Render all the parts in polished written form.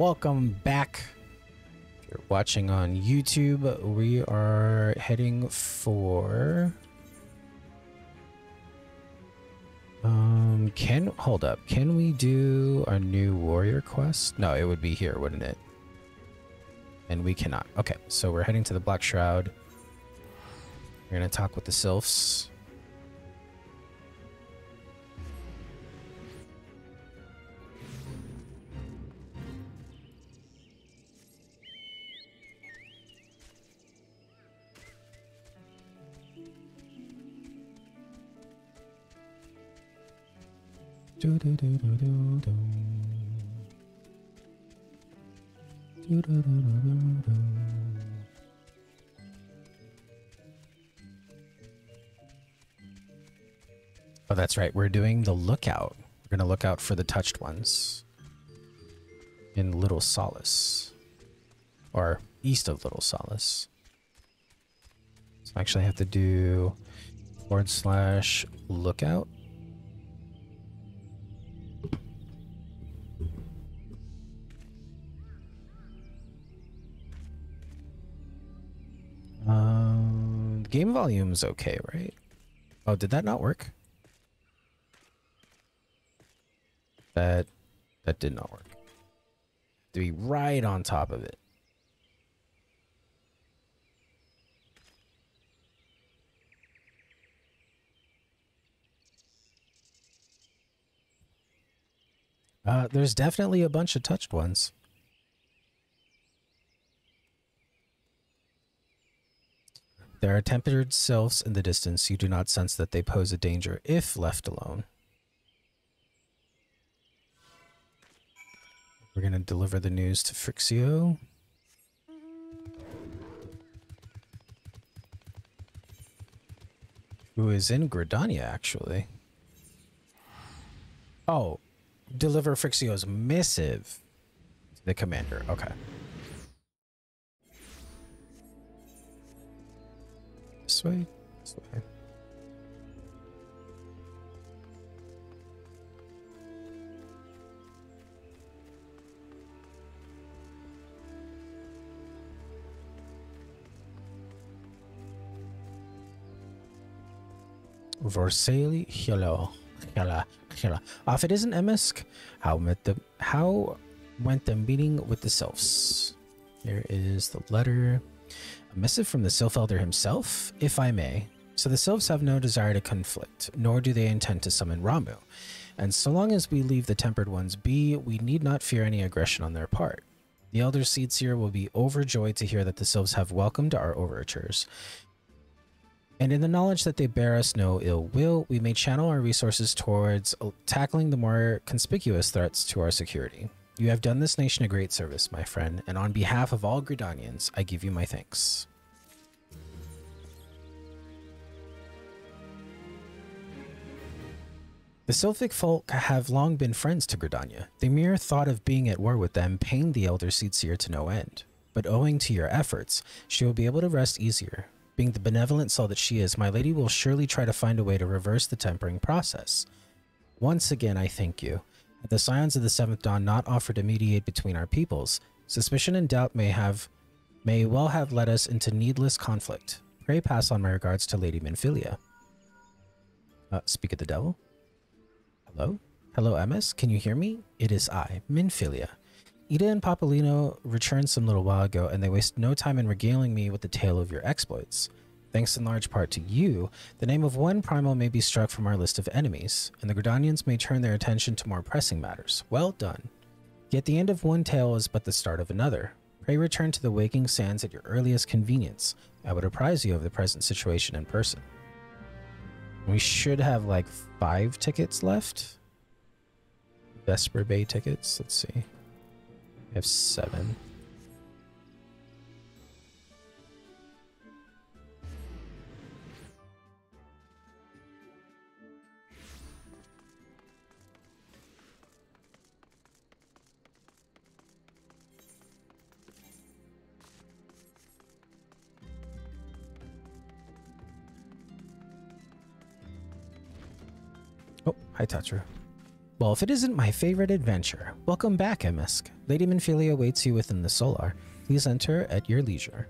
Welcome back. If you're watching on YouTube, we are heading for hold up. Can we do our new warrior quest? No, it would be here, wouldn't it? And we cannot. Okay, so we're heading to the Black Shroud. We're gonna talk with the sylphs. Oh, that's right. We're doing the lookout. We're going to look out for the touched ones in Little Solace, or east of Little Solace. So I actually have to do /lookout. Game volume's okay, right? Oh, did that not work? That did not work. To be right on top of it. There's definitely a bunch of touched ones. There are tempered sylphs in the distance. You do not sense that they pose a danger if left alone. We're going to deliver the news to FFXIV. Who is in Gridania, actually. Oh, deliver FFXIV's missive to the commander. Okay. This way? This way. Vorsali, hello. If it isn't MSQ, how went the meeting with the sylphs? Here is the letter. A missive from the Sylph Elder himself, if I may. So the Sylphs have no desire to conflict, nor do they intend to summon Ramu. And so long as we leave the Tempered Ones be, we need not fear any aggression on their part. The Elder Seedseer will be overjoyed to hear that the Sylphs have welcomed our overtures. And in the knowledge that they bear us no ill will, we may channel our resources towards tackling the more conspicuous threats to our security. You have done this nation a great service, my friend, and on behalf of all Gridanians, I give you my thanks. The Sylphic folk have long been friends to Gridania. The mere thought of being at war with them pained the Elder Seedseer to no end. But owing to your efforts, she will be able to rest easier. Being the benevolent soul that she is, my lady will surely try to find a way to reverse the tempering process. Once again, I thank you. Had the Scions of the Seventh Dawn not offered to mediate between our peoples, suspicion and doubt may well have led us into needless conflict. Pray pass on my regards to Lady Minfilia. Speak of the devil? Hello? Hello, MS? Can you hear me? It is I, Minfilia. Ida and Papolino returned some little while ago, and they wasted no time in regaling me with the tale of your exploits. Thanks in large part to you, the name of one primal may be struck from our list of enemies, and the Gridanians may turn their attention to more pressing matters. Well done. Yet the end of one tale is but the start of another. Pray return to the Waking Sands at your earliest convenience. I would apprise you of the present situation in person. We should have like 5 tickets left. Vesper Bay tickets. Let's see. We have 7. Oh, hi, Tatra. Well, if it isn't my favorite adventure, welcome back, MSQ. Lady Minfilia waits you within the Solar. Please enter at your leisure.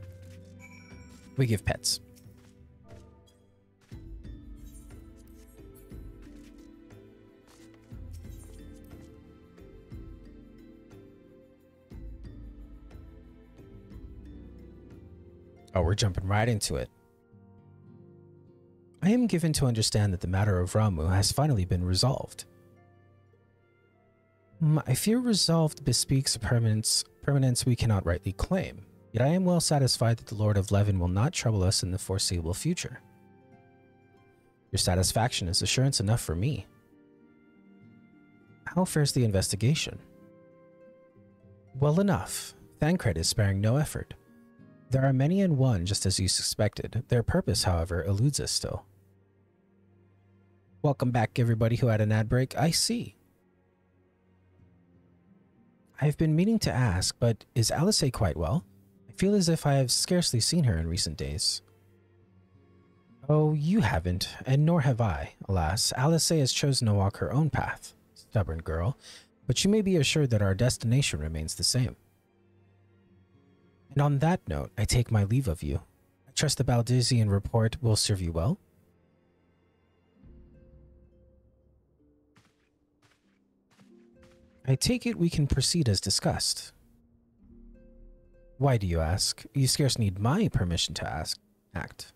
We give pets. Oh, we're jumping right into it. I am given to understand that the matter of Ramu has finally been resolved. I fear resolved bespeaks a permanence we cannot rightly claim, yet I am well satisfied that the Lord of Levin will not trouble us in the foreseeable future. Your satisfaction is assurance enough for me. How fares the investigation? Well enough. Thancred is sparing no effort. There are many in one, just as you suspected. Their purpose, however, eludes us still. Welcome back, everybody who had an ad break. I see. I've been meaning to ask, but is Alice quite well? I feel as if I have scarcely seen her in recent days. Oh, you haven't, and nor have I, alas. Alice has chosen to walk her own path. Stubborn girl, but you may be assured that our destination remains the same. And on that note, I take my leave of you. I trust the Baldizian report will serve you well. I take it we can proceed as discussed. Why do you ask? You scarce need my permission to act.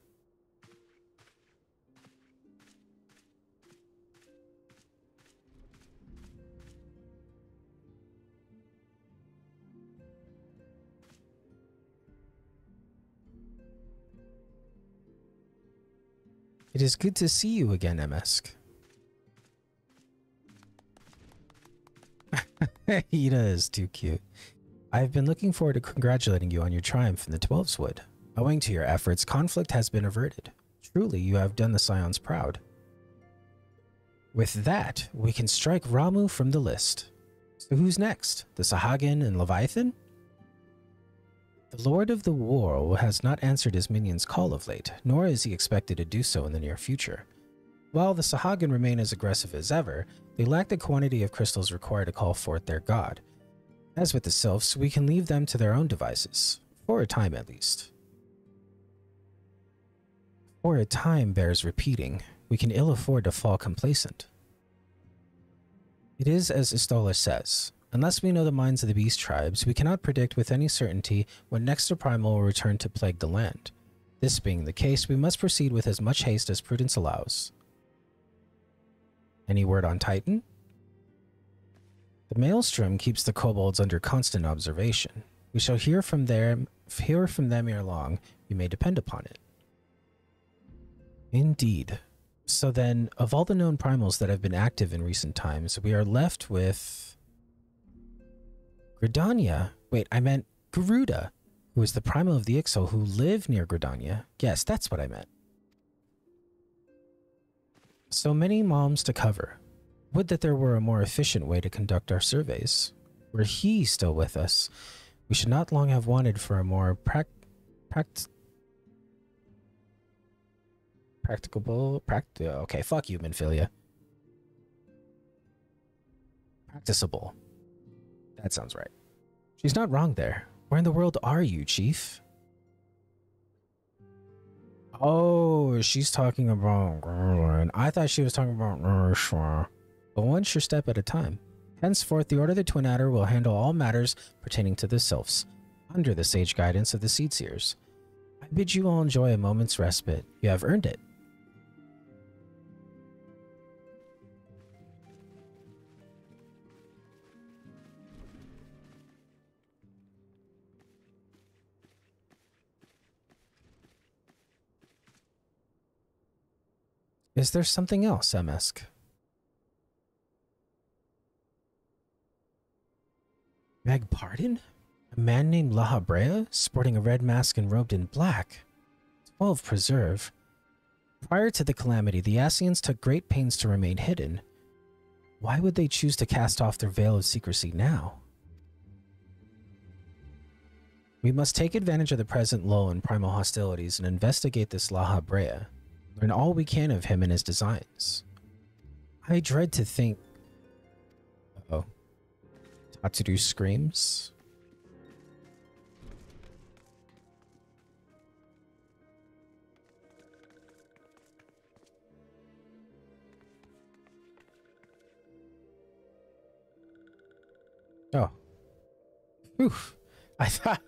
It is good to see you again, MSQ. Ida is too cute. I've been looking forward to congratulating you on your triumph in the Twelves Wood. Owing to your efforts, conflict has been averted. Truly, you have done the Scions proud. With that, we can strike Ramu from the list. So who's next? The Sahagin and Leviathan? The Lord of the War has not answered his minions' call of late, nor is he expected to do so in the near future. While the Sahagin remain as aggressive as ever, they lack the quantity of crystals required to call forth their god. As with the Sylphs, we can leave them to their own devices, for a time at least. For a time bears repeating. We can ill afford to fall complacent. It is as Istola says. Unless we know the minds of the beast tribes, we cannot predict with any certainty when next the primal will return to plague the land. This being the case, we must proceed with as much haste as prudence allows. Any word on Titan? The Maelstrom keeps the kobolds under constant observation. We shall hear from them ere long. You may depend upon it. Indeed. So then, of all the known primals that have been active in recent times, we are left with Gridania. Wait, I meant Garuda, who is the primal of the Ixo who live near Gridania. Yes, that's what I meant. So many moms to cover. Would that there were a more efficient way to conduct our surveys. Were he still with us, we should not long have wanted for a more okay, fuck you, Minfilia. Practicable. That sounds right. She's not wrong there. Where in the world are you, Chief? Oh, she's talking about Gerlin. I thought she was talking about Urshwa. But one sure step at a time. Henceforth, the Order of the Twin Adder will handle all matters pertaining to the Sylphs, under the sage guidance of the Seedseers. I bid you all enjoy a moment's respite. You have earned it. Is there something else, MSQ? Beg pardon? A man named Lahabrea, sporting a red mask and robed in black. 12 preserve. Prior to the calamity, the Ascians took great pains to remain hidden. Why would they choose to cast off their veil of secrecy now? We must take advantage of the present lull in primal hostilities and investigate this Lahabrea. Learn all we can of him and his designs. I dread to think Hatsuru screams. Oh. Oof. I thought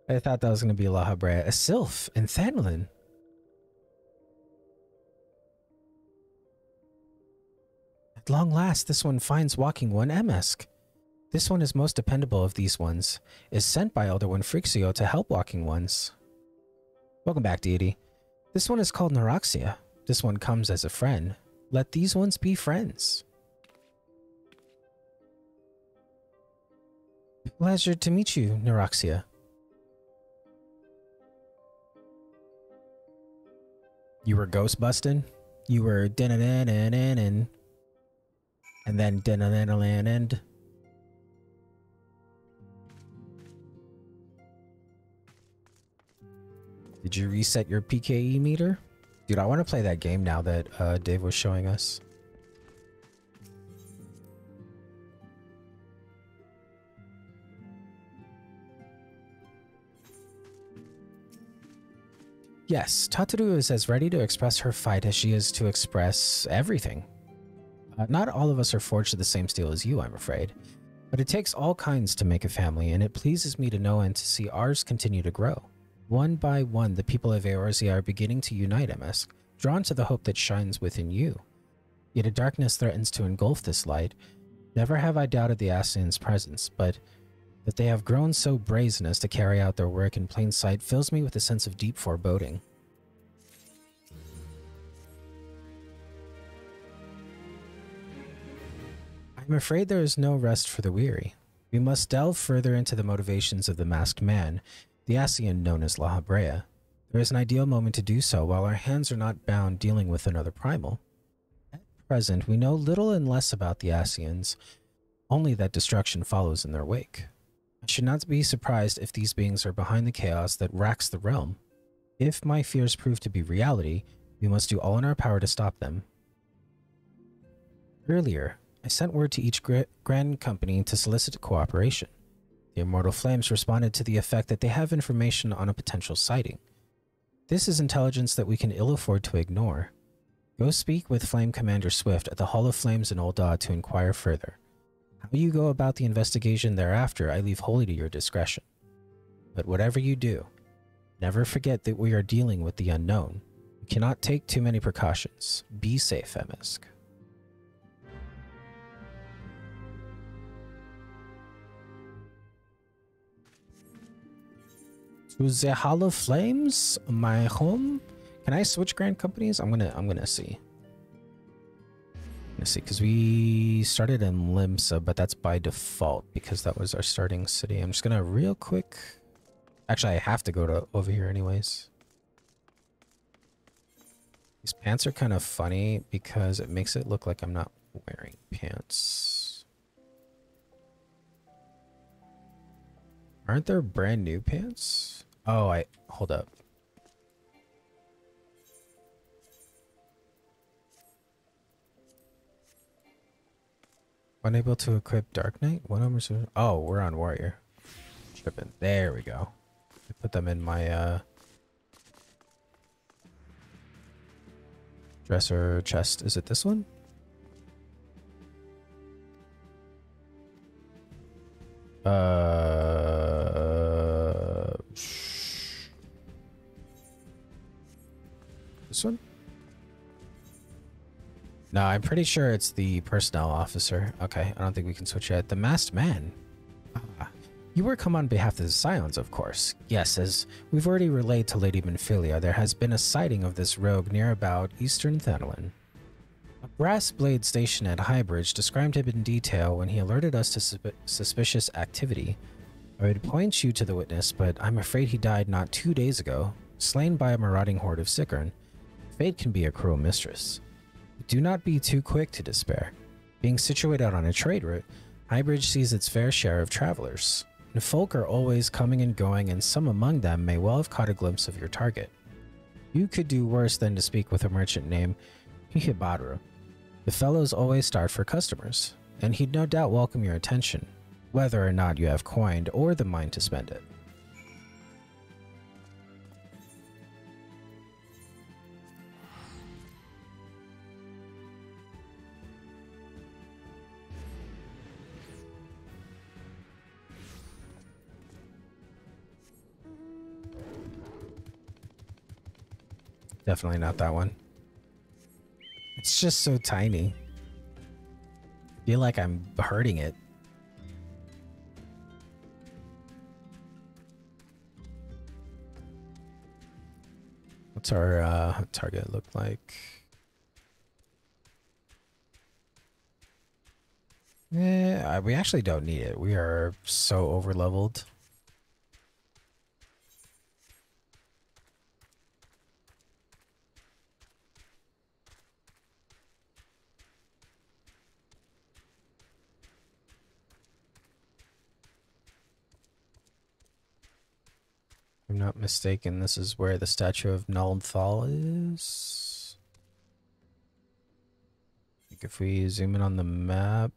that was going to be La Habrea. A sylph in Thanlin. At long last, this one finds walking one MSQ. This one is most dependable of these ones, is sent by Elder One Frixio to help walking ones. Welcome back, deity. This one is called Neuraxia. This one comes as a friend. Let these ones be friends. Pleasure to meet you, Neuraxia. You were ghost busting? You were din-a-din-a-din-a-din, and then din-a-din-a-din-a-din. Did you reset your PKE meter? Dude, I want to play that game now that Dave was showing us. Yes, Tataru is as ready to express her fight as she is to express everything. Not all of us are forged of the same steel as you, I'm afraid. But it takes all kinds to make a family, and it pleases me to know and to see ours continue to grow. One by one, the people of Eorzea are beginning to unite, MSQ, drawn to the hope that shines within you. Yet a darkness threatens to engulf this light. Never have I doubted the Ascians' presence, but that they have grown so brazen as to carry out their work in plain sight fills me with a sense of deep foreboding. I'm afraid there is no rest for the weary. We must delve further into the motivations of the masked man, the Ascian known as La Habrea. There is an ideal moment to do so while our hands are not bound dealing with another primal. At present, we know little and less about the Ascians, only that destruction follows in their wake. I should not be surprised if these beings are behind the chaos that racks the realm. If my fears prove to be reality, we must do all in our power to stop them. Earlier, I sent word to each grand company to solicit cooperation. The Immortal Flames responded to the effect that they have information on a potential sighting. This is intelligence that we can ill afford to ignore. Go speak with Flame Commander Swift at the Hall of Flames in Old Daw to inquire further. How you go about the investigation thereafter, I leave wholly to your discretion. But whatever you do, never forget that we are dealing with the unknown. We cannot take too many precautions. Be safe, MSQ. To the Hall of Flames, my home. Can I switch grand companies? I'm gonna see. Let's see, because we started in Limsa, but that's by default because that was our starting city. I'm just gonna real quick. Actually, I have to go to over here anyways. These pants are kind of funny because it makes it look like I'm not wearing pants. Aren't there brand new pants? Oh, hold up. Unable to equip Dark Knight? Oh, we're on Warrior. Tripping. There we go. I put them in my dresser chest. Is it this one? This one? No, I'm pretty sure it's the personnel officer. Okay, I don't think we can switch yet. The masked man. Ah, you were come on behalf of the Scions, of course. Yes, as we've already relayed to Lady Minfilia, there has been a sighting of this rogue near about Eastern Thanlin. A brass blade stationed at Highbridge described him in detail when he alerted us to suspicious activity. I would point you to the witness, but I'm afraid he died not 2 days ago, slain by a marauding horde of Sickern. Fate can be a cruel mistress. Do not be too quick to despair. Being situated on a trade route, Highbridge sees its fair share of travelers. And folk are always coming and going, and some among them may well have caught a glimpse of your target. You could do worse than to speak with a merchant named Hihibaru. The fellows always start for customers, and he'd no doubt welcome your attention. whether or not you have coined or the mind to spend it. Definitely not that one. It's just so tiny. I feel like I'm hurting it. What's our target look like? Yeah, we actually don't need it. We are so over leveled. If I'm not mistaken, this is where the statue of Nalthal is. Like if we zoom in on the map,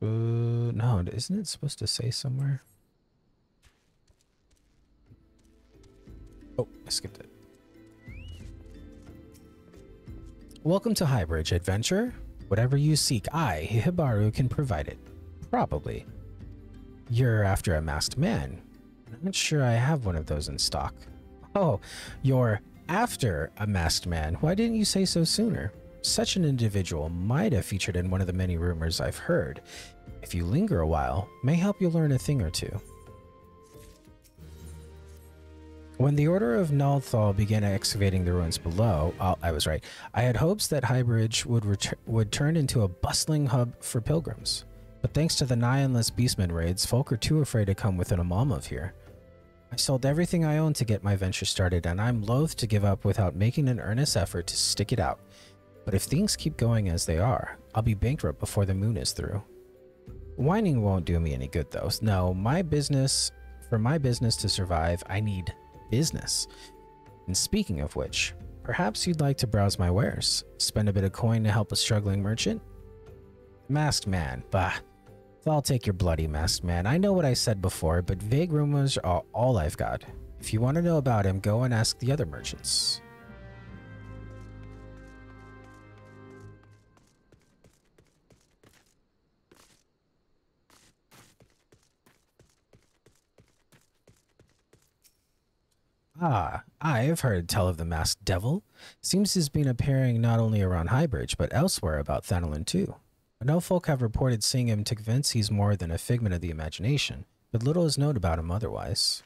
no, isn't it supposed to say somewhere? Oh, I skipped it. Welcome to Highbridge, adventure. Whatever you seek, I, Hibaru, can provide it. Probably. You're after a masked man. I'm not sure I have one of those in stock. Oh, you're after a masked man. Why didn't you say so sooner? Such an individual might have featured in one of the many rumors I've heard. If you linger a while, may help you learn a thing or two. When the Order of Nalthal began excavating the ruins below, I was right. I had hopes that Highbridge would turn into a bustling hub for pilgrims. But thanks to the nigh-endless beastmen raids, folk are too afraid to come within a mile of here. I sold everything I owned to get my venture started, and I'm loath to give up without making an earnest effort to stick it out. But if things keep going as they are, I'll be bankrupt before the moon is through. Whining won't do me any good, though. No, for my business to survive, I need business. And speaking of which, perhaps you'd like to browse my wares, spend a bit of coin to help a struggling merchant? Masked man, bah. I'll take your bloody masked man. I know what I said before, but vague rumors are all I've got. If you want to know about him, go and ask the other merchants. Ah, I've heard tell of the masked devil. Seems he's been appearing not only around Highbridge, but elsewhere about Thanalan too. I know folk have reported seeing him to convince he's more than a figment of the imagination, but little is known about him otherwise.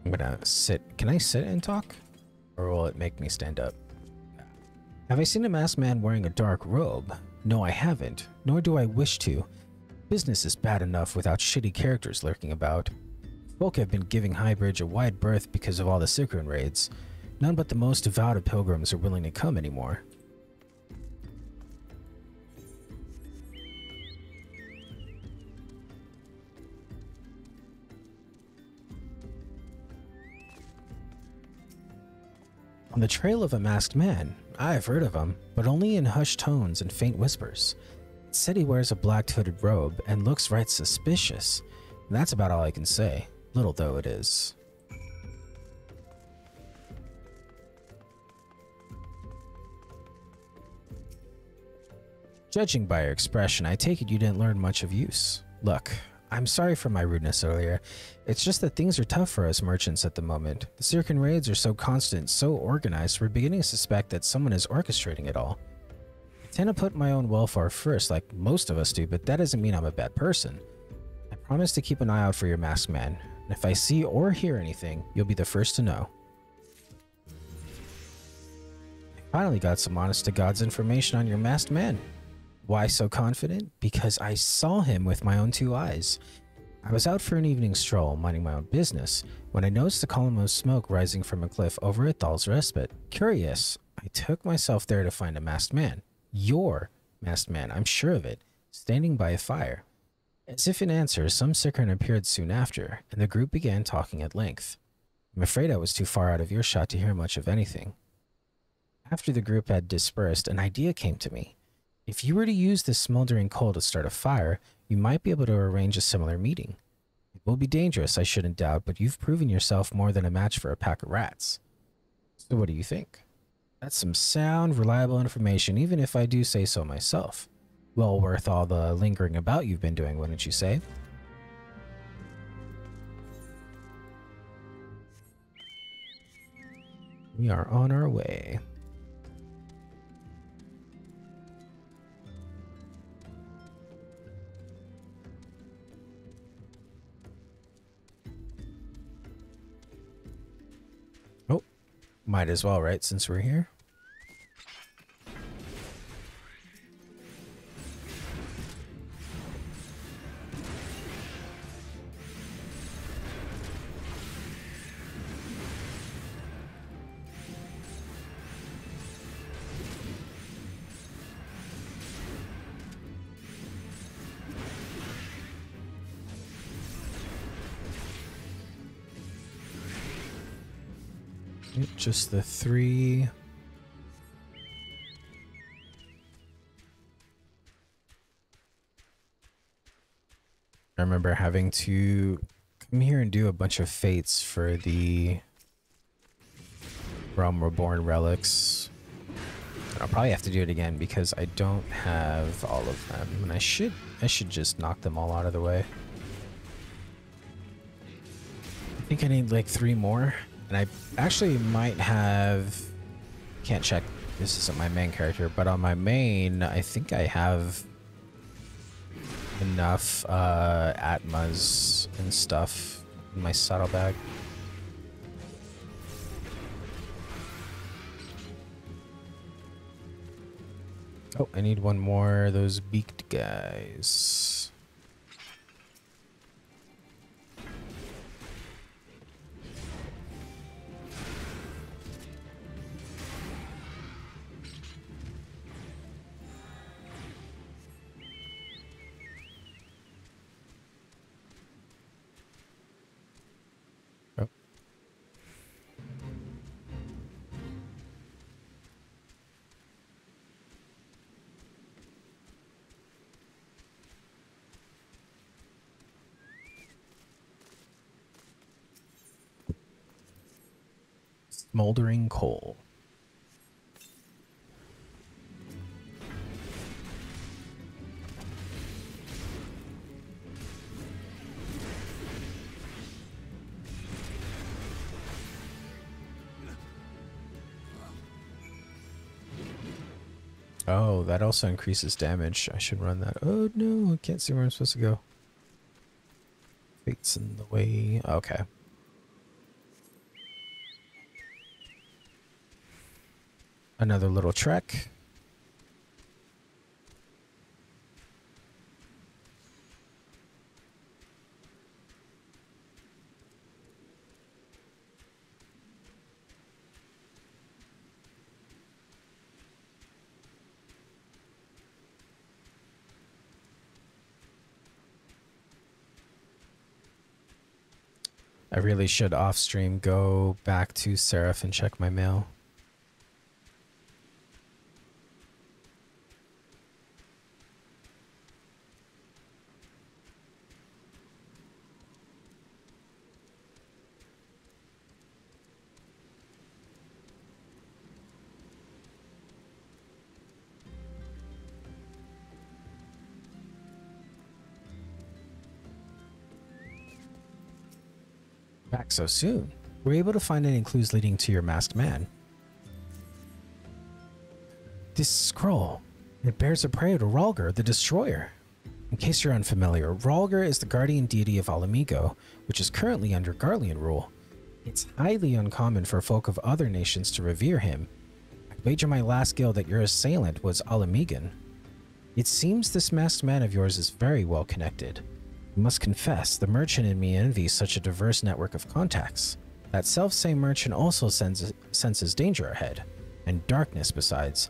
I'm gonna sit. Can I sit and talk? Or will it make me stand up? Have I seen a masked man wearing a dark robe? No, I haven't, nor do I wish to. Business is bad enough without shitty characters lurking about. Folk have been giving Highbridge a wide berth because of all the Sikrin raids. None but the most devout of pilgrims are willing to come anymore. On the trail of a masked man. I've heard of him, but only in hushed tones and faint whispers. It said he wears a black hooded robe and looks right suspicious. And that's about all I can say, little though it is. Judging by your expression, I take it you didn't learn much of use. Look, I'm sorry for my rudeness earlier. It's just that things are tough for us merchants at the moment. The Sirkin raids are so constant, so organized, we're beginning to suspect that someone is orchestrating it all. I tend to put my own welfare first, like most of us do, but that doesn't mean I'm a bad person. I promise to keep an eye out for your masked man, and if I see or hear anything, you'll be the first to know. I finally got some honest-to-God's information on your masked man. Why so confident? Because I saw him with my own two eyes. I was out for an evening stroll, minding my own business, when I noticed a column of smoke rising from a cliff over at Thal's Respite. Curious, I took myself there to find a masked man. Your masked man, I'm sure of it, standing by a fire. As if in answer, some sickern appeared soon after, and the group began talking at length. I'm afraid I was too far out of earshot to hear much of anything. After the group had dispersed, an idea came to me. If you were to use this smoldering coal to start a fire, you might be able to arrange a similar meeting. It will be dangerous, I shouldn't doubt, but you've proven yourself more than a match for a pack of rats. So what do you think? That's some sound, reliable information, even if I do say so myself. Well worth all the lingering about you've been doing, wouldn't you say? We are on our way. Oh, might as well, right, since we're here? Just the 3. I remember having to come here and do a bunch of fates for the Realm Reborn relics. And I'll probably have to do it again because I don't have all of them, and I should just knock them all out of the way. I think I need like 3 more. And I actually might have, can't check, this isn't my main character, but on my main, I think I have enough Atmas and stuff in my saddlebag. Oh, I need one more of those beaked guys. Smoldering coal. Oh, that also increases damage. I should run that. Oh no, I can't see where I'm supposed to go. Fate's in the way. Okay. Another little trek. I really should off stream go back to Seraph and check my mail. Back so soon. We're able to find any clues leading to your masked man. This scroll, it bears a prayer to Rhalgr, the Destroyer. In case you're unfamiliar, Rhalgr is the guardian deity of Alamigo, which is currently under Garlean rule. It's highly uncommon for folk of other nations to revere him. I wager my last guild that your assailant was Alamigan. It seems this masked man of yours is very well connected. I must confess, the merchant in me envies such a diverse network of contacts. That self-same merchant also senses danger ahead, and darkness besides.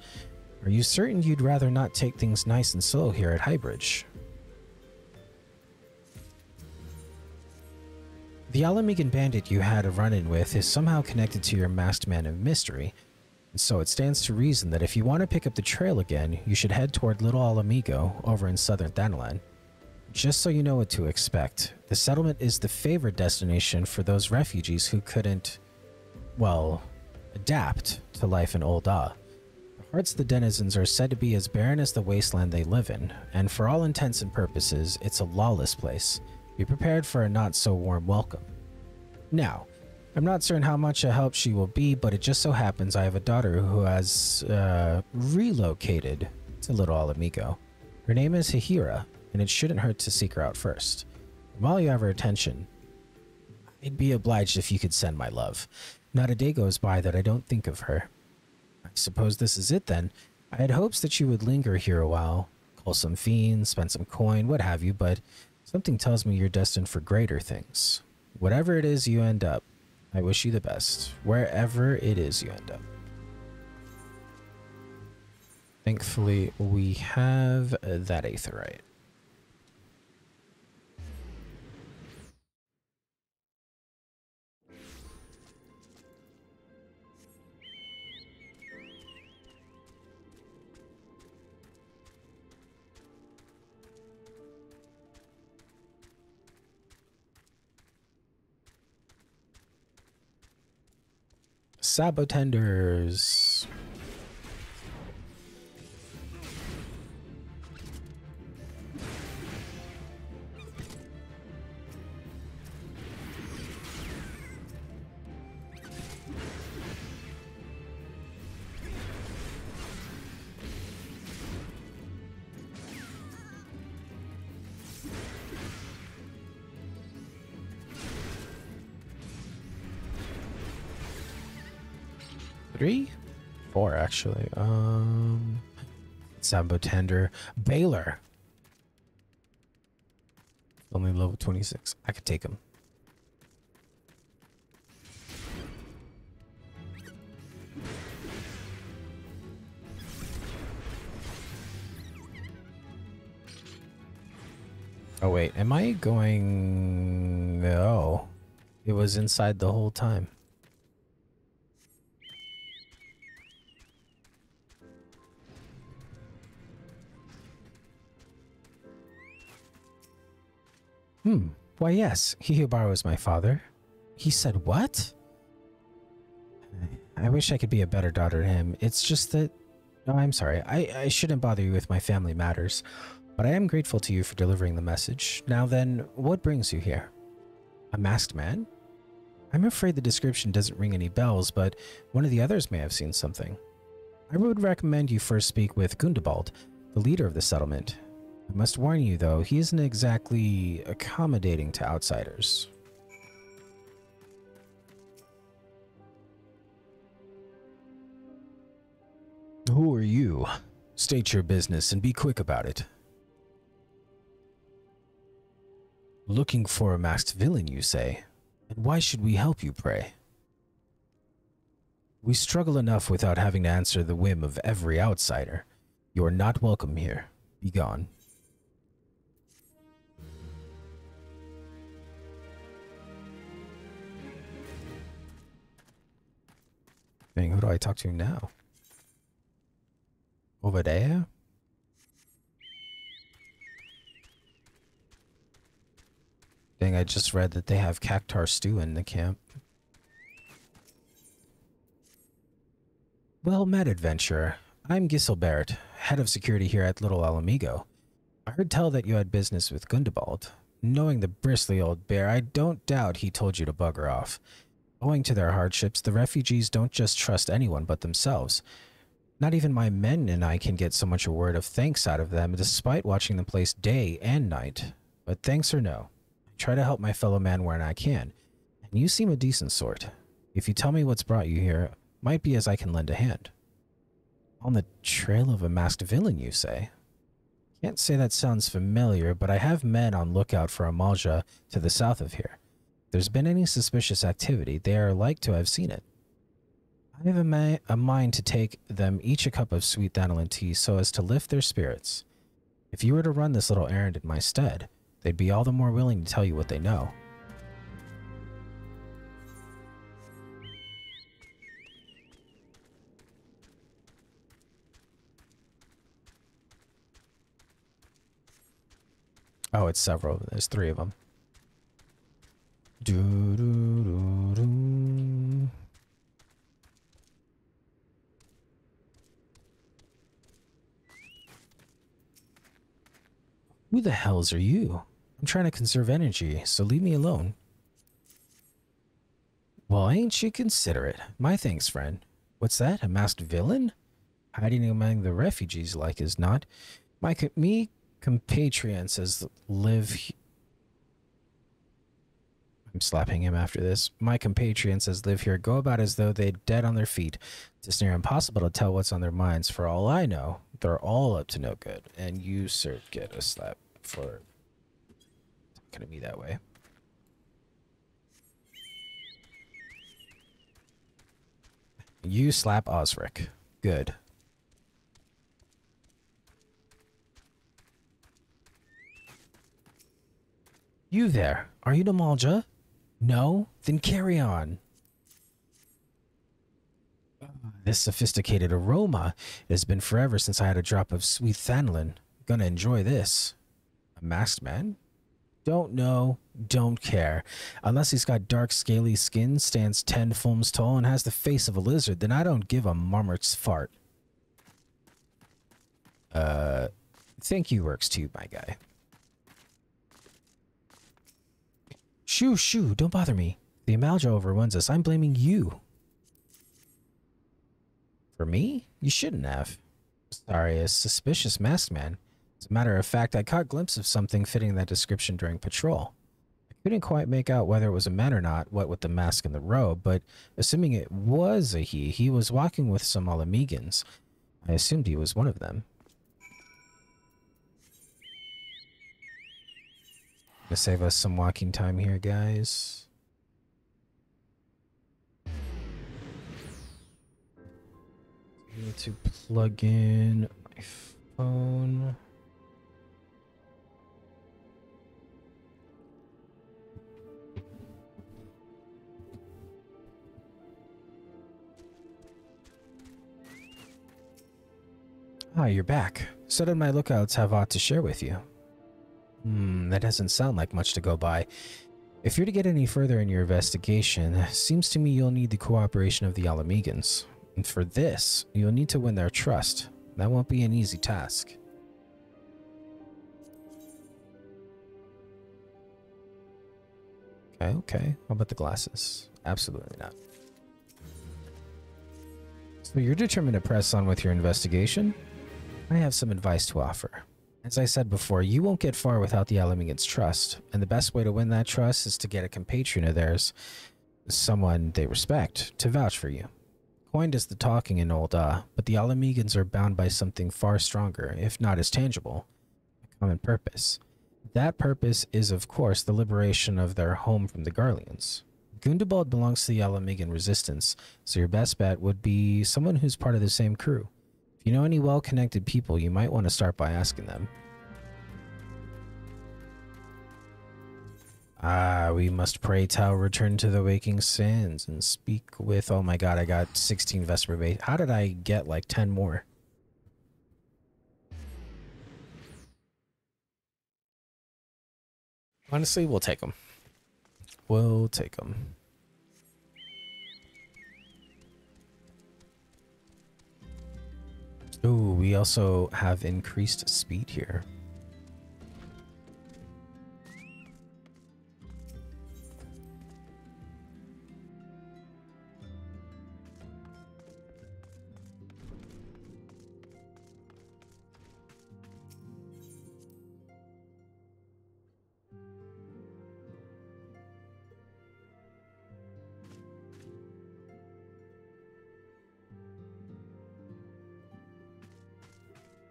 Are you certain you'd rather not take things nice and slow here at Highbridge? The Alamegan bandit you had a run-in with is somehow connected to your masked man of mystery, and so it stands to reason that if you want to pick up the trail again, you should head toward Little Alamigo over in southern Thanalan. Just so you know what to expect, the settlement is the favored destination for those refugees who couldn't, well, adapt to life in Old Ah. The hearts of the denizens are said to be as barren as the wasteland they live in, and for all intents and purposes, it's a lawless place. Be prepared for a not-so-warm welcome. Now, I'm not certain how much a help she will be, but it just so happens I have a daughter who has relocated to Little Alamigo. Her name is Hihira, and it shouldn't hurt to seek her out first. And while you have her attention, I'd be obliged if you could send my love. Not a day goes by that I don't think of her. I suppose this is it then. I had hopes that you would linger here a while, call some fiends, spend some coin, what have you, but something tells me you're destined for greater things. Whatever it is you end up, I wish you the best, wherever it is you end up. Thankfully, we have that aetheryte. Sabotenders. Four actually. Sabotender. Baylor. Only level 26. I could take him. Oh wait, am I going... Oh. It was inside the whole time. Why yes, he who borrows my father. He said what? I wish I could be a better daughter to him. It's just that... No, I'm sorry. I shouldn't bother you with my family matters. But I am grateful to you for delivering the message. Now then, what brings you here? A masked man? I'm afraid the description doesn't ring any bells, but one of the others may have seen something. I would recommend you first speak with Gundabald, the leader of the settlement. I must warn you, though, he isn't exactly accommodating to outsiders. Who are you? State your business and be quick about it. Looking for a masked villain, you say? And why should we help you, pray? We struggle enough without having to answer the whim of every outsider. You are not welcome here. Be gone. Dang, who do I talk to now? Over there? Dang, I just read that they have cactar stew in the camp. Well met, adventurer. I'm Giselbert, head of security here at Little Alamigo. I heard tell that you had business with Gundabald. Knowing the bristly old bear, I don't doubt he told you to bugger off. Owing to their hardships, the refugees don't just trust anyone but themselves. Not even my men and I can get so much a word of thanks out of them, despite watching them place day and night. But thanks or no, I try to help my fellow man when I can, and you seem a decent sort. If you tell me what's brought you here, might be as I can lend a hand. On the trail of a masked villain, you say? Can't say that sounds familiar, but I have men on lookout for a Malja to the south of here. If there's been any suspicious activity, they are like to have seen it. I have a mind to take them each a cup of sweet dandelion tea so as to lift their spirits. If you were to run this little errand in my stead, they'd be all the more willing to tell you what they know. Oh, it's several. There's 3 of them. Who the hells are you? I'm trying to conserve energy, so leave me alone. Well, ain't you considerate? My thanks, friend. What's that? A masked villain? Hiding among the refugees like as not. Me compatriots as live... I'm slapping him after this. My compatriots as live here go about as though they're dead on their feet. It's near impossible to tell what's on their minds. For all I know, they're all up to no good. And you, sir, get a slap for talking to me that way. You slap Osric. Good. You there. Are you the Malja? No? Then carry on. This sophisticated aroma. It has been forever since I had a drop of sweet thanlin. Gonna enjoy this. A masked man? Don't know. Don't care. Unless he's got dark, scaly skin, stands 10 fulms tall, and has the face of a lizard, then I don't give a marmot's fart. Think you works too, my guy. Shoo, shoo, don't bother me. The Amalja overruns us. I'm blaming you. For me? You shouldn't have. Sorry, a suspicious masked man. As a matter of fact, I caught a glimpse of something fitting that description during patrol. I couldn't quite make out whether it was a man or not, what with the mask and the robe, but assuming it was a he was walking with some Alamegans. I assumed he was one of them. To save us some walking time here, guys. I need to plug in my phone. Ah, you're back. So did my lookouts have aught to share with you? That doesn't sound like much to go by. If you're to get any further in your investigation, seems to me you'll need the cooperation of the Alamegans. And for this, you'll need to win their trust. That won't be an easy task. Okay. How about the glasses? Absolutely not. So you're determined to press on with your investigation? I have some advice to offer. As I said before, you won't get far without the Alamegans' trust, and the best way to win that trust is to get a compatriot of theirs, someone they respect, to vouch for you. Coin does the talking in Old but the Alamegans are bound by something far stronger, if not as tangible, a common purpose. That purpose is, of course, the liberation of their home from the Garleans. Gundobald belongs to the Alamegan resistance, so your best bet would be someone who's part of the same crew. If you know any well-connected people, you might want to start by asking them. We must pray Tao return to the waking sands and speak with... Oh my god, I got 16 Vesper base. How did I get like 10 more? Honestly, we'll take them. We'll take them. Ooh, we also have increased speed here.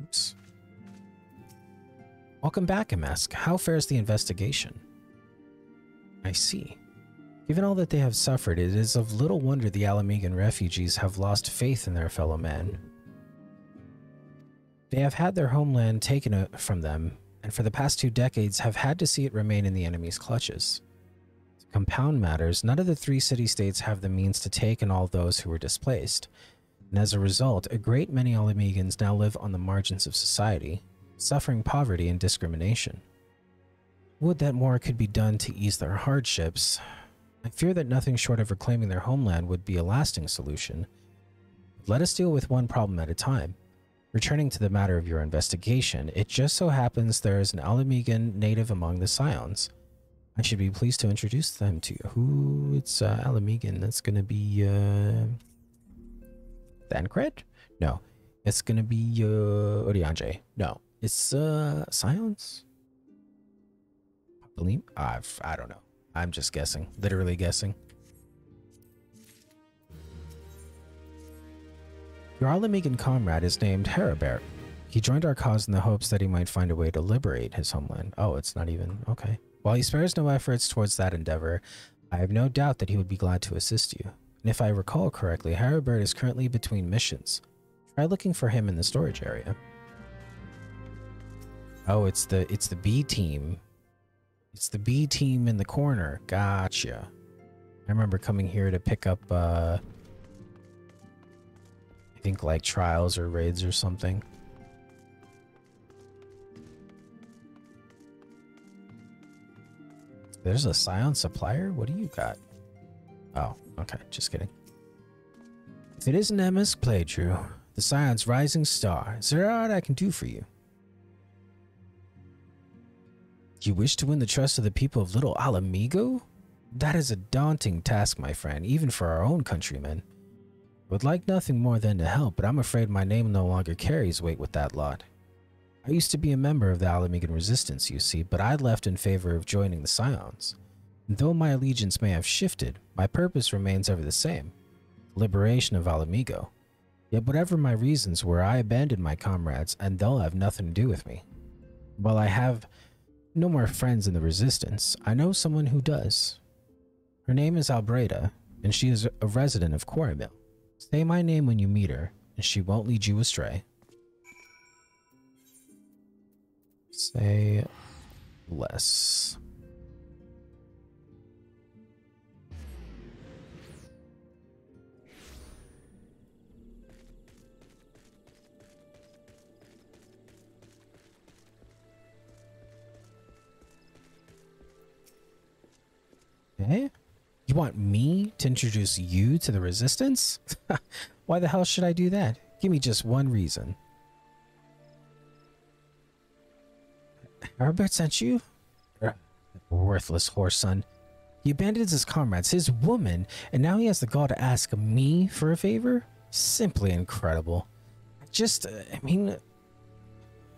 Oops. Welcome back, MSQ. How fares the investigation? I see. Given all that they have suffered, it is of little wonder the Alamegan refugees have lost faith in their fellow man. They have had their homeland taken from them, and for the past 2 decades have had to see it remain in the enemy's clutches. To compound matters, none of the 3 city-states have the means to take in all those who were displaced, and as a result, a great many Alamegans now live on the margins of society, suffering poverty and discrimination. Would that more could be done to ease their hardships. I fear that nothing short of reclaiming their homeland would be a lasting solution. Let us deal with one problem at a time. Returning to the matter of your investigation, it just so happens there is an Alamegan native among the Scions. I should be pleased to introduce them to you. Who? It's Alamegan. That's gonna be Thancred? No. It's gonna be Oriange. No. It's Scions? I don't know. I'm just guessing. Literally guessing. Your Alamegan comrade is named Heribert. He joined our cause in the hopes that he might find a way to liberate his homeland. Oh, it's not even... Okay. While he spares no efforts towards that endeavor, I have no doubt that he would be glad to assist you. And if I recall correctly, Heribert is currently between missions. Try looking for him in the storage area. Oh, it's the B team. It's the B team in the corner. Gotcha. I remember coming here to pick up, I think like trials or raids or something. There's a Scion supplier? What do you got? Oh, okay. Just kidding. If it isn't MSQ playthrough, the Scion's rising star, is there aught I can do for you? You wish to win the trust of the people of Little Alamigo? That is a daunting task, my friend, even for our own countrymen. I would like nothing more than to help, but I'm afraid my name no longer carries weight with that lot. I used to be a member of the Alamegan Resistance, you see, but I left in favor of joining the Scions. And though my allegiance may have shifted, my purpose remains ever the same. The liberation of Alamigo. Yet whatever my reasons were, I abandoned my comrades, and they'll have nothing to do with me. While I have no more friends in the Resistance, I know someone who does. Her name is Albreda, and she is a resident of Quaramil. Say my name when you meet her, and she won't lead you astray. Say less. Eh? You want me to introduce you to the Resistance? Why the hell should I do that? Give me just one reason. Herbert sent you? Worthless horse son. He abandoned his comrades, his woman, and now he has the gall to ask me for a favor? Simply incredible.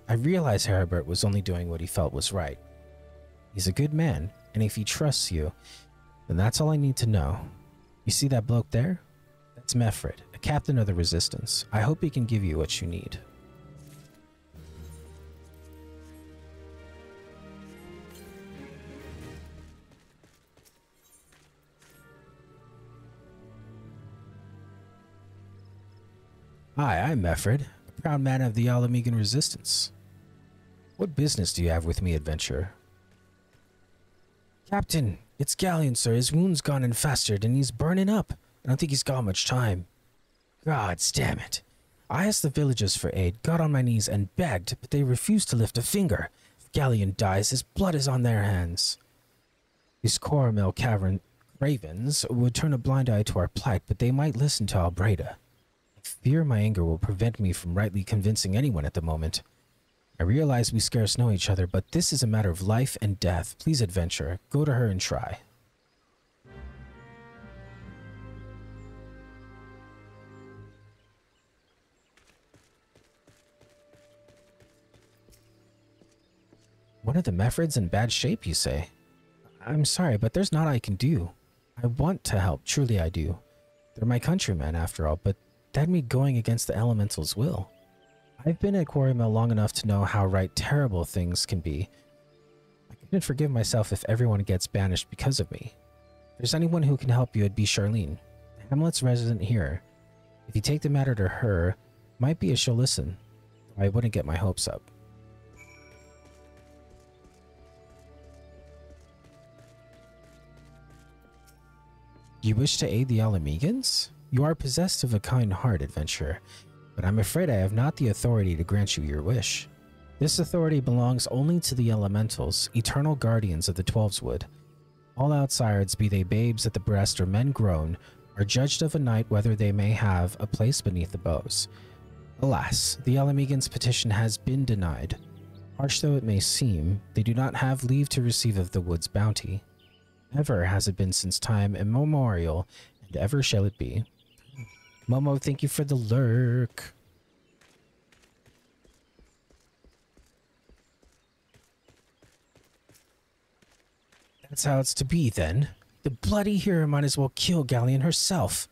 I realize Herbert was only doing what he felt was right. He's a good man, and if he trusts you, then that's all I need to know. You see that bloke there? That's Mefred, a captain of the Resistance. I hope he can give you what you need. Hi, I'm Mefred, a proud man of the Alamegan Resistance. What business do you have with me, adventurer? Captain, it's Galleon, sir. His wound's gone infested and he's burning up. I don't think he's got much time. Gods damn it. I asked the villagers for aid, got on my knees and begged, but they refused to lift a finger. If Galleon dies, his blood is on their hands. These Coramel Ravens would turn a blind eye to our plight, but they might listen to Albreda. I fear my anger will prevent me from rightly convincing anyone at the moment. I realize we scarce know each other, but this is a matter of life and death. Please, adventurer, go to her and try. One of the Mefreds in bad shape, you say? I'm sorry, but there's naught I can do. I want to help, truly I do. They're my countrymen, after all, but that'd mean going against the elemental's will. I've been at Quarry Mill long enough to know how right terrible things can be. I couldn't forgive myself if everyone gets banished because of me. If there's anyone who can help you, it'd be Charlene, Hamlet's resident here. If you take the matter to her, might be she'll listen. I wouldn't get my hopes up. You wish to aid the Alamegans? You are possessed of a kind heart, adventurer, but I'm afraid I have not the authority to grant you your wish. This authority belongs only to the elementals, eternal guardians of the Twelveswood. All outsiders, be they babes at the breast or men grown, are judged of a night whether they may have a place beneath the boughs. Alas, the Alamegans' petition has been denied. Harsh though it may seem, they do not have leave to receive of the wood's bounty. Ever has it been since time immemorial, and ever shall it be. Momo, thank you for the lurk. That's how it's to be, then. The bloody hero might as well kill Galleon herself.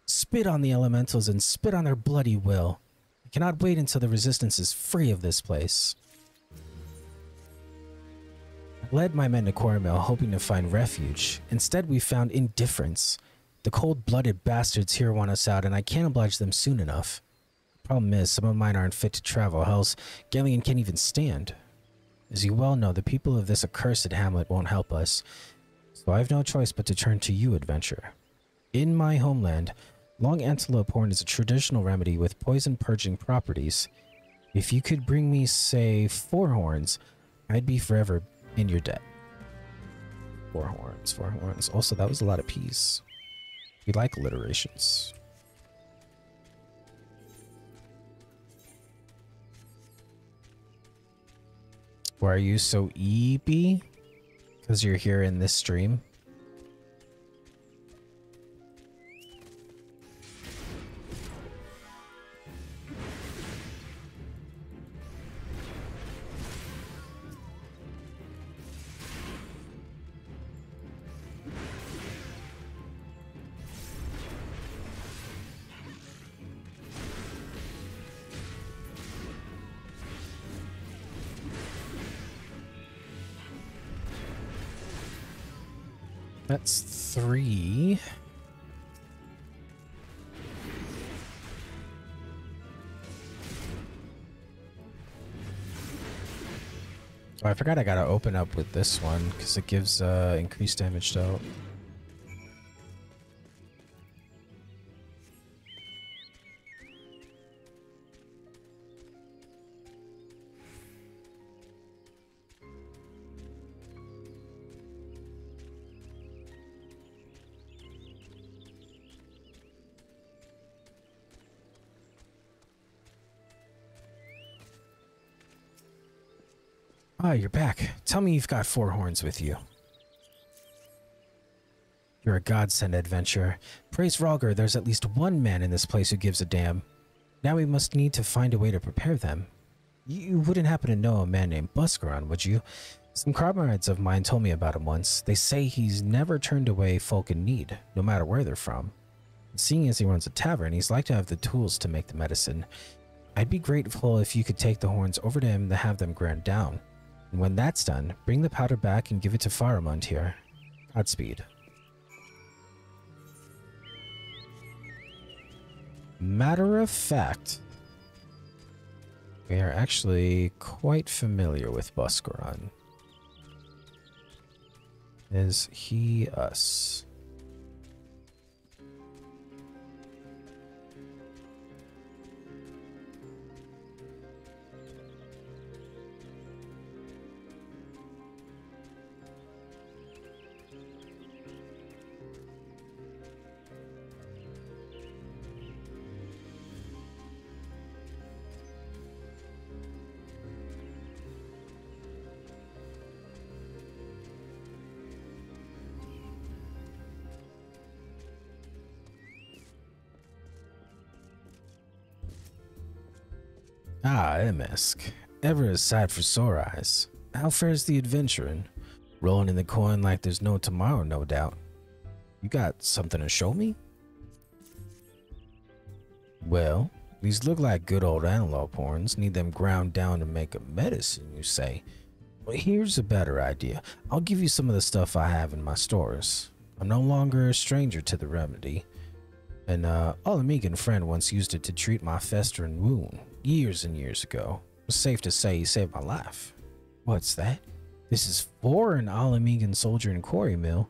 Spit on the elementals and spit on their bloody will. I cannot wait until the resistance is free of this place. I led my men to Quarry Mill hoping to find refuge. Instead, we found indifference. The cold-blooded bastards here want us out, and I can't oblige them soon enough. The problem is, some of mine aren't fit to travel, else Galleon can't even stand. As you well know, the people of this accursed hamlet won't help us, so I have no choice but to turn to you, adventurer. In my homeland, long antelope horn is a traditional remedy with poison-purging properties. If you could bring me, say, 4 horns, I'd be forever in your debt. 4 horns, 4 horns. Also, that was a lot of peas. We like alliterations. Why are you so eepy? Because you're here in this stream? That's 3. Oh, I forgot I gotta open up with this one because it gives increased damage dealt. Ah, you're back. Tell me you've got 4 horns with you. You're a godsend, adventurer. Praise Rhalgr, there's at least one man in this place who gives a damn. Now we must need to find a way to prepare them. You wouldn't happen to know a man named Buscaron, would you? Some comrades of mine told me about him once. They say he's never turned away folk in need, no matter where they're from. And seeing as he runs a tavern, he's like to have the tools to make the medicine. I'd be grateful if you could take the horns over to him to have them ground down. And when that's done, bring the powder back and give it to Faramund here. Godspeed. Matter of fact, we are actually quite familiar with Buscaron. Is he us? Ah, MSQ. Ever a sight for sore eyes. How fares the adventuring? Rolling in the coin like there's no tomorrow, no doubt. You got something to show me? Well, These look like good old antelope horns. Need them ground down to make a medicine, you say? Well, here's a better idea. I'll give you some of the stuff I have in my stores. I'm no longer a stranger to the remedy. An Alamegan friend once used it to treat my festering wound years and years ago. It's safe to say he saved my life. What's that? This is for an Alamegan soldier in Quarry Mill.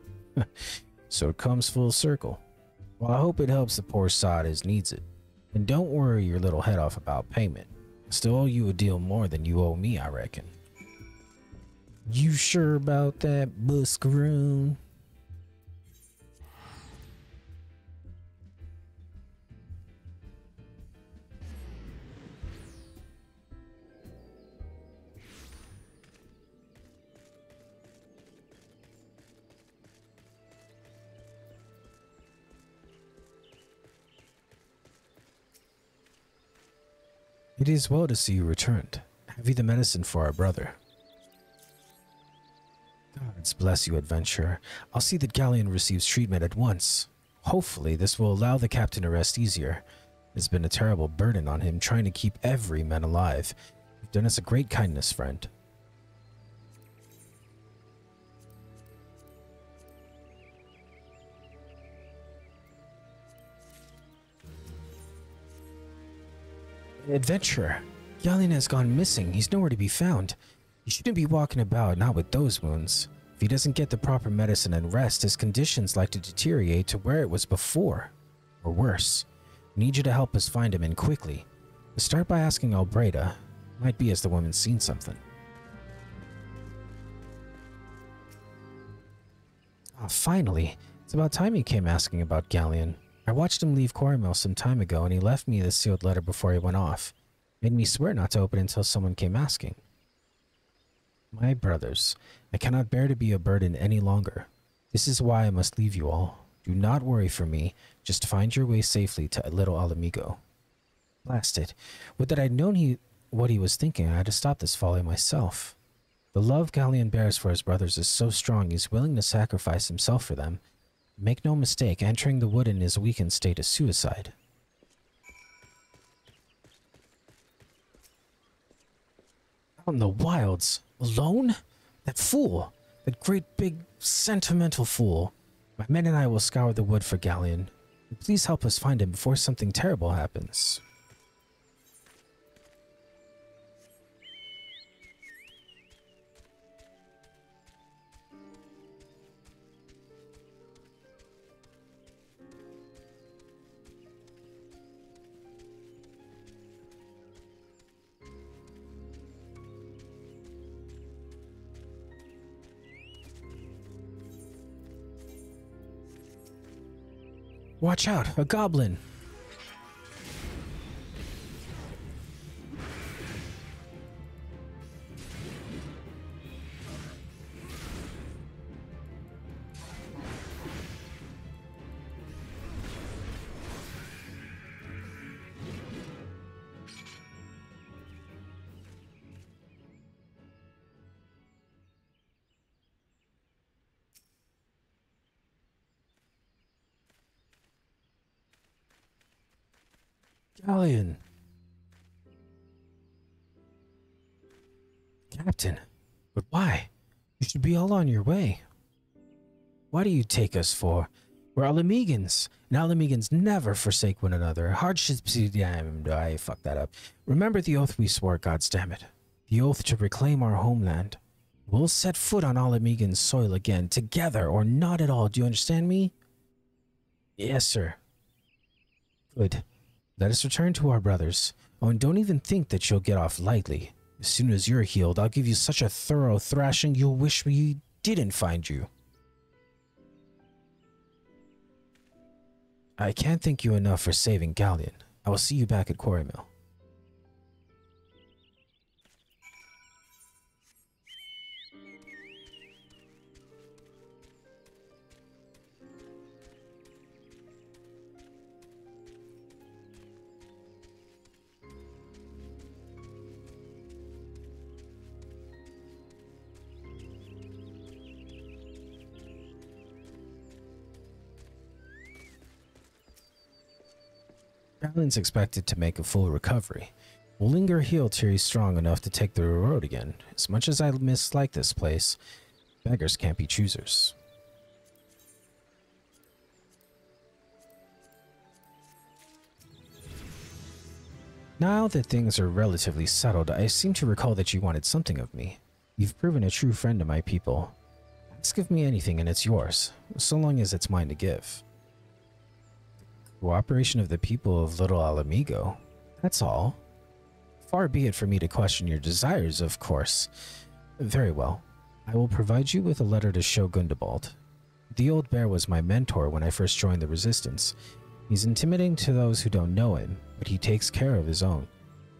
So it comes full circle. Well, I hope it helps the poor sod as needs it. And don't worry your little head off about payment. I still owe you a deal more than you owe me, I reckon. You sure about that, Buscaroon? It is well to see you returned. Have you the medicine for our brother? Gods bless you, adventurer. I'll see that Galleon receives treatment at once. Hopefully, this will allow the captain to rest easier. It's been a terrible burden on him trying to keep every man alive. You've done us a great kindness, friend. Adventurer, Galleon has gone missing. He's nowhere to be found. He shouldn't be walking about, not with those wounds. If he doesn't get the proper medicine and rest, his condition's like to deteriorate to where it was before. Or worse. We need you to help us find him, and quickly. Start by asking Albreda. Might be as the woman's seen something. Oh, finally. It's about time he came asking about Galleon. I watched him leave Coromel some time ago, and he left me the sealed letter before he went off. Made me swear not to open it until someone came asking. My brothers, I cannot bear to be a burden any longer. This is why I must leave you all. Do not worry for me. Just find your way safely to Little Alamigo. Blast it. Would that I'd known what he was thinking, I'd have stopped this folly myself. The love Galleon bears for his brothers is so strong he's willing to sacrifice himself for them. Make no mistake, entering the wood in his weakened state is suicide. Out in the wilds, alone? That fool! That great big sentimental fool! My men and I will scour the wood for Galleon. Please help us find him before something terrible happens. Watch out, a goblin! Galleon. Captain, but why? You should be all on your way. Why do you take us for? We're Alamegans, and Alamegans never forsake one another. Hardships, damned, I fucked that up. Remember the oath we swore, goddamn it. The oath to reclaim our homeland. We'll set foot on Alamegan soil again, together or not at all. Do you understand me? Yes, sir. Good. Let us return to our brothers. Oh, and don't even think that you'll get off lightly. As soon as you're healed, I'll give you such a thorough thrashing you'll wish we didn't find you. I can't thank you enough for saving Galleon. I will see you back at Quarry Mill. Carolyn's expected to make a full recovery. We'll linger here till he's strong enough to take the road again. As much as I mislike this place, beggars can't be choosers. Now that things are relatively settled, I seem to recall that you wanted something of me. You've proven a true friend to my people. Ask of me anything and it's yours, so long as it's mine to give. Cooperation of the people of Little Alamigo, that's all. Far be it for me to question your desires, of course. Very well. I will provide you with a letter to show Gundabald. The old bear was my mentor when I first joined the Resistance. He's intimidating to those who don't know him, but he takes care of his own.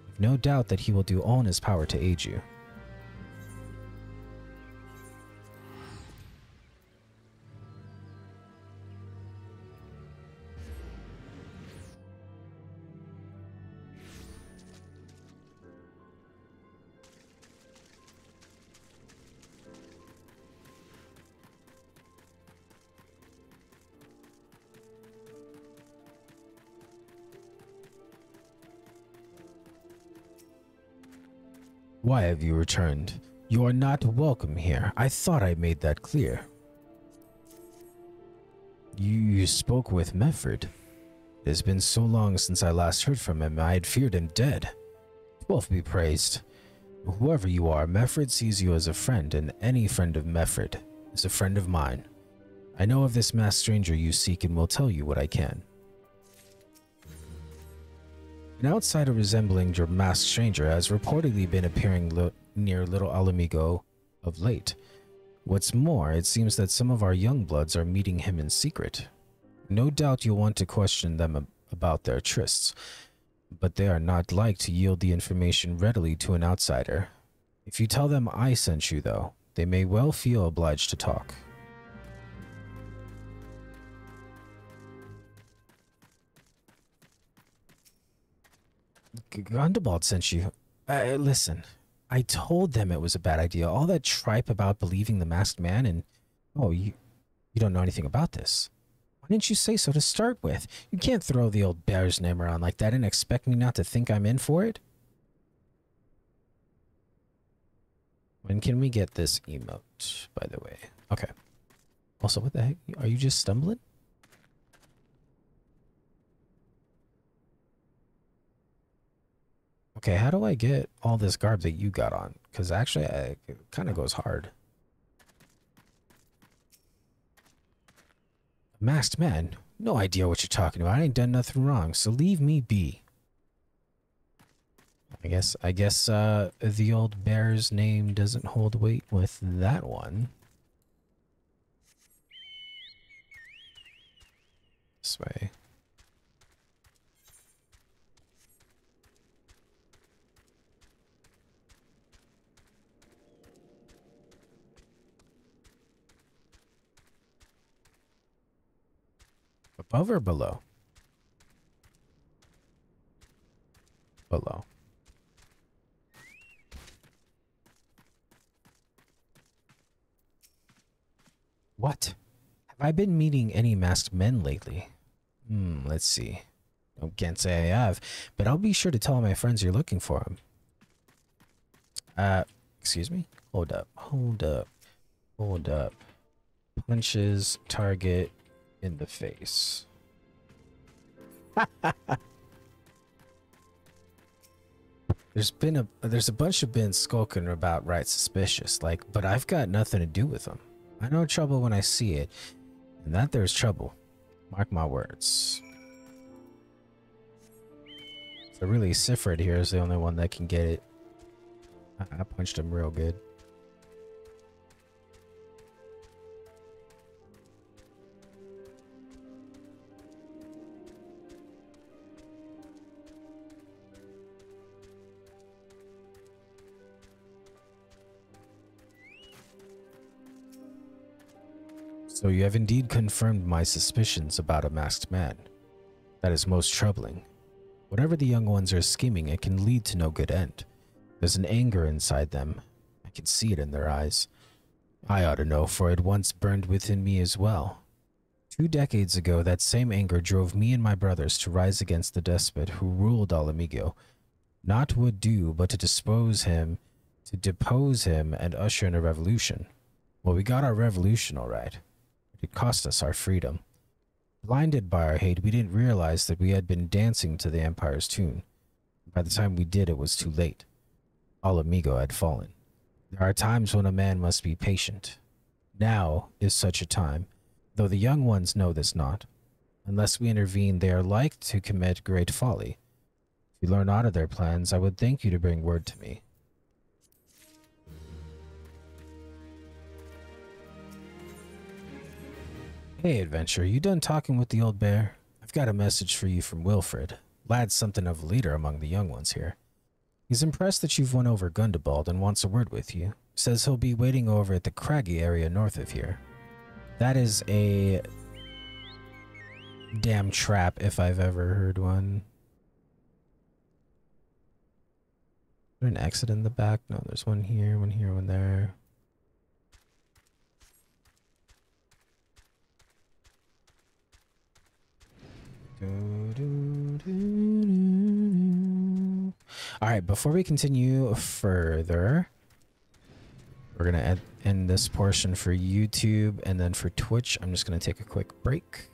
I've no doubt that he will do all in his power to aid you. Why have you returned? You are not welcome here. I thought I made that clear. You spoke with Mefford. It has been so long since I last heard from him, I had feared him dead. Both be praised. Whoever you are, Mefford sees you as a friend, and any friend of Mefford is a friend of mine. I know of this masked stranger you seek and will tell you what I can. An outsider resembling your masked stranger has reportedly been appearing near Little Alamigo of late. What's more, it seems that some of our young bloods are meeting him in secret. No doubt you'll want to question them about their trysts, but they are not like to yield the information readily to an outsider. If you tell them I sent you, though, they may well feel obliged to talk. Gundabald sent you. Listen, I told them it was a bad idea. All that tripe about believing the masked man and... Oh, you don't know anything about this. Why didn't you say so to start with? You can't throw the old bear's name around like that and expect me not to think I'm in for it. When can we get this emote, by the way? Okay. Also, what the heck? Are you just stumbling? Okay, how do I get all this garb that you got on? Because actually, it kind of goes hard. Masked man? No idea what you're talking about. I ain't done nothing wrong, so leave me be. I guess the old bear's name doesn't hold weight with that one. This way. Above or below? Below. What? Have I been meeting any masked men lately? Let's see. I can't say I have, but I'll be sure to tell my friends you're looking for them. Excuse me? Hold up. Punches target in the face. There's a bunch of been skulking about right suspicious, but I've got nothing to do with them. I know trouble when I see it, and that there's trouble. Mark my words. So really, Sifrid here is the only one that can get it. I punched him real good. So you have indeed confirmed my suspicions about a masked man. That is most troubling. Whatever the young ones are scheming, it can lead to no good end. There's an anger inside them. I can see it in their eyes. I ought to know, for it once burned within me as well. 2 decades ago, that same anger drove me and my brothers to rise against the despot who ruled Alamigo. Not would do, but to depose him, and usher in a revolution. Well, we got our revolution all right. It cost us our freedom. Blinded by our hate, we didn't realize that we had been dancing to the Empire's tune. By the time we did, it was too late. Alamigo had fallen. There are times when a man must be patient. Now is such a time, though the young ones know this not. Unless we intervene, they are like to commit great folly. If you learn aught of their plans, I would thank you to bring word to me. Hey, adventurer, you done talking with the old bear? I've got a message for you from Wilfred. Lad's something of a leader among the young ones here. He's impressed that you've won over Gundabald and wants a word with you. Says he'll be waiting over at the craggy area north of here. That is a damn trap if I've ever heard one. Is there an exit in the back? No, there's one here, one there. Alright, before we continue further, we're going to end this portion for YouTube, and then for Twitch, I'm just going to take a quick break.